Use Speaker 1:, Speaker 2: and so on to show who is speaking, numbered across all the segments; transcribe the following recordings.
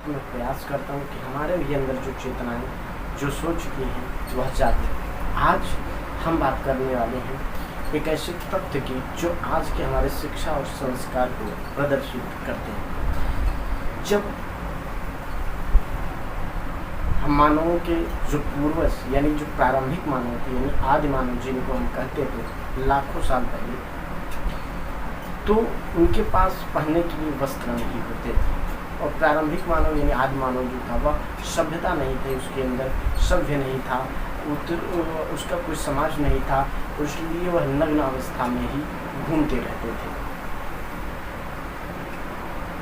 Speaker 1: मैं प्रयास करता हूँ कि हमारे भी अंदर जो चेतनाएं जो सोच चुकी हैं वह जागे। आज हम बात करने वाले हैं एक ऐसे तथ्य की जो आज के हमारे शिक्षा और संस्कार को प्रदर्शित करते हैं। जब हम मानवों के जो पूर्वज यानी जो प्रारंभिक मानव थे यानी आदि मानव जिनको हम कहते थे लाखों साल पहले, तो उनके पास पहनने के लिए वस्त्र नहीं होते थे और प्रारंभिक मानव यानी आदि मानव जो था वह सभ्यता नहीं थी, उसके अंदर सभ्य नहीं था, उसका कोई समाज नहीं था, इसलिए वह नग्न अवस्था में ही घूमते रहते थे।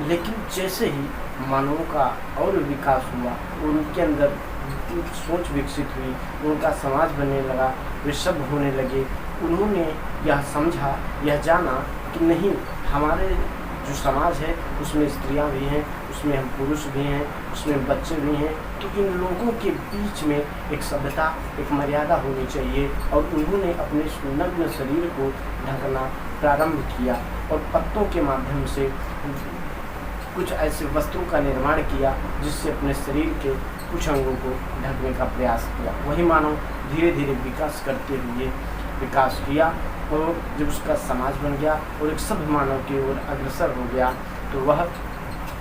Speaker 1: लेकिन जैसे ही मानवों का और विकास हुआ, उनके अंदर सोच विकसित हुई, उनका समाज बनने लगा, वे सब होने लगे, उन्होंने यह समझा, यह जाना कि नहीं, हमारे जो समाज है उसमें स्त्रियां भी हैं, उसमें हम पुरुष भी हैं, उसमें बच्चे भी हैं, तो इन लोगों के बीच में एक सभ्यता, एक मर्यादा होनी चाहिए। और उन्होंने अपने नग्न शरीर को ढकना प्रारंभ किया और पत्तों के माध्यम से कुछ ऐसे वस्त्रों का निर्माण किया जिससे अपने शरीर के कुछ अंगों को ढकने का प्रयास किया। वही मानव धीरे धीरे विकास करते हुए विकास किया और जब उसका समाज बन गया और एक सभ्य मानव की ओर अग्रसर हो गया, तो वह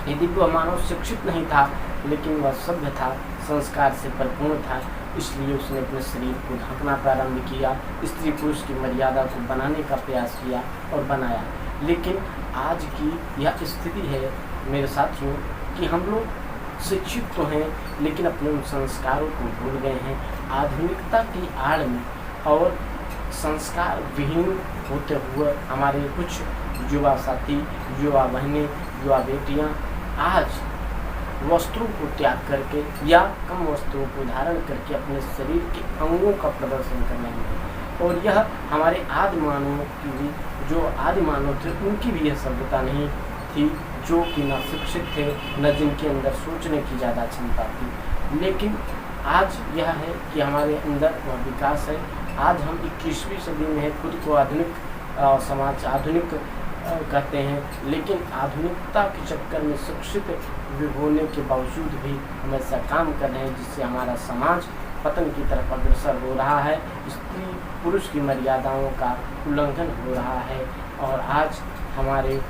Speaker 1: यदि वह मानव शिक्षित नहीं था लेकिन वह सभ्य था, संस्कार से परिपूर्ण था, इसलिए उसने अपने शरीर को ढकना प्रारंभ किया, स्त्री पुरुष की मर्यादा को बनाने का प्रयास किया और बनाया। लेकिन आज की यह स्थिति है मेरे साथियों कि हम लोग शिक्षित तो हैं लेकिन अपने उन संस्कारों को भूल गए हैं। आधुनिकता की आड़ में और संस्कार विहीन होते हुए हमारे कुछ युवा साथी, युवा बहनें, युवा बेटियां आज वस्त्रों को त्याग करके या कम वस्त्रों को धारण करके अपने शरीर के अंगों का प्रदर्शन कर रहे हैं। और यह हमारे आदि मानवों की भी, जो आदि मानव थे उनकी भी यह सभ्यता नहीं थी, जो कि न शिक्षित थे, न जिनके अंदर सोचने की ज़्यादा क्षमता थी। लेकिन आज यह है कि हमारे अंदर वह विकास है। आज हम 21वीं सदी में हैं, खुद को आधुनिक समाज आधुनिक कहते हैं, लेकिन आधुनिकता के चक्कर में शिक्षित होने के बावजूद भी हम ऐसा काम कर रहे हैं जिससे हमारा समाज पतन की तरफ अग्रसर हो रहा है। स्त्री पुरुष की मर्यादाओं का उल्लंघन हो रहा है और आज हमारे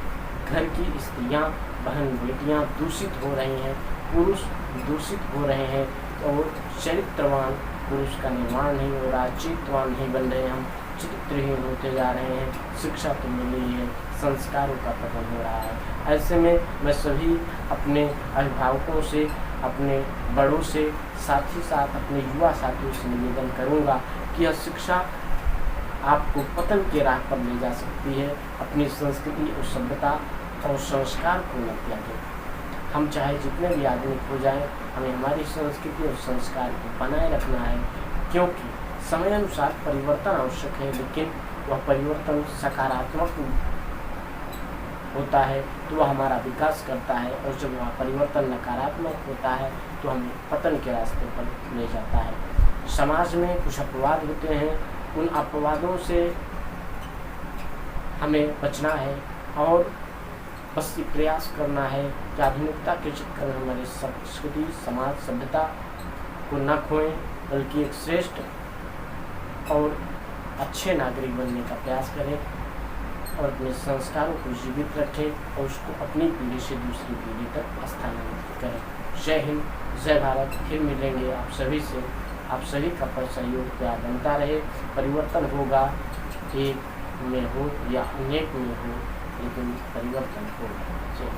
Speaker 1: घर की स्त्रियां, बहन, बेटियां दूषित हो रही हैं, पुरुष दूषित हो रहे हैं और चरित्रवान पुरुष का निर्माण नहीं हो रहा, चरित्रवान नहीं बन रहे, हम चरित्रहीन होते जा रहे हैं। शिक्षा तो मिली है, संस्कारों का पतन हो रहा है। ऐसे में मैं सभी अपने अभिभावकों से, अपने बड़ों से, साथ ही साथ अपने युवा साथियों से निवेदन करूंगा कि यह शिक्षा आपको पतन के राह पर ले जा सकती है। अपनी संस्कृति और सभ्यता और संस्कार को न त्यागें। हम चाहे जितने भी आदमी हो जाएं, हमें हमारी संस्कृति और संस्कार को बनाए रखना है, क्योंकि समय अनुसार परिवर्तन आवश्यक है, लेकिन वह परिवर्तन सकारात्मक होता है तो वह हमारा विकास करता है, और जब वह परिवर्तन नकारात्मक होता है तो हमें पतन के रास्ते पर ले जाता है। समाज में कुछ अपवाद होते हैं, उन अपवादों से हमें बचना है और बस ये प्रयास करना है कि आधुनिकता के चक्कर में हमारी संस्कृति, समाज, सभ्यता को न खोएं, बल्कि एक श्रेष्ठ और अच्छे नागरिक बनने का प्रयास करें और अपने संस्कारों को जीवित रखें और उसको अपनी पीढ़ी से दूसरी पीढ़ी तक स्थानांतरित करें। जय हिंद, जय भारत। फिर मिलेंगे आप सभी से। आप सभी का सहयोग प्यार बनता रहे। परिवर्तन होगा, एक में हो या अनेक में हो, लेकिन परिवर्तन होगा। जय